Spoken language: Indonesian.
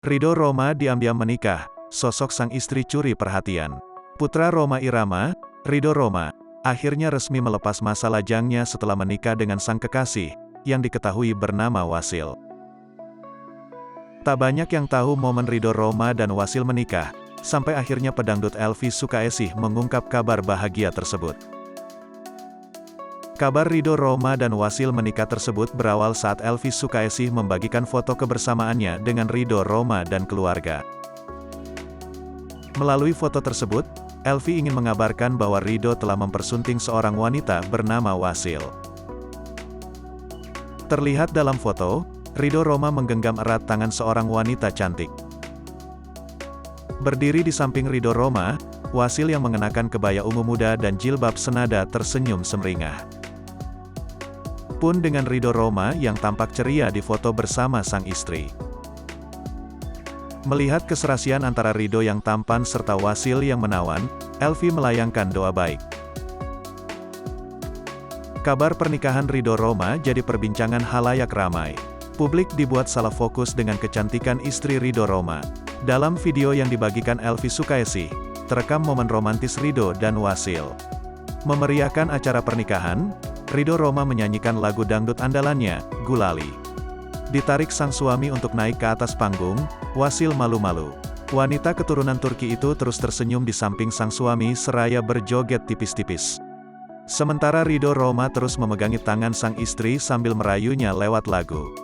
Ridho Roma diam-diam menikah, sosok sang istri curi perhatian. Putra Roma Irama, Ridho Roma, akhirnya resmi melepas masa lajangnya setelah menikah dengan sang kekasih, yang diketahui bernama Wasil. Tak banyak yang tahu momen Ridho Roma dan Wasil menikah, sampai akhirnya pedangdut Elvy Sukaesih mengungkap kabar bahagia tersebut. Kabar Ridho Roma dan Wasil menikah tersebut berawal saat Elvy Sukaesih membagikan foto kebersamaannya dengan Ridho Roma dan keluarga. Melalui foto tersebut, Elvy ingin mengabarkan bahwa Ridho telah mempersunting seorang wanita bernama Wasil. Terlihat dalam foto, Ridho Roma menggenggam erat tangan seorang wanita cantik. Berdiri di samping Ridho Roma, Wasil yang mengenakan kebaya ungu muda dan jilbab senada tersenyum sumringah. Pun dengan Ridho Roma yang tampak ceria di foto bersama sang istri. Melihat keserasian antara Ridho yang tampan serta Wasil yang menawan, Elvy melayangkan doa baik. Kabar pernikahan Ridho Roma jadi perbincangan halayak ramai. Publik dibuat salah fokus dengan kecantikan istri Ridho Roma. Dalam video yang dibagikan Elvy Sukaesih, terekam momen romantis Ridho dan Wasil. Memeriahkan acara pernikahan, Ridho Roma menyanyikan lagu dangdut andalannya, Gulali. Ditarik sang suami untuk naik ke atas panggung, Wasil malu-malu. Wanita keturunan Turki itu terus tersenyum di samping sang suami seraya berjoget tipis-tipis. Sementara Ridho Roma terus memegangi tangan sang istri sambil merayunya lewat lagu.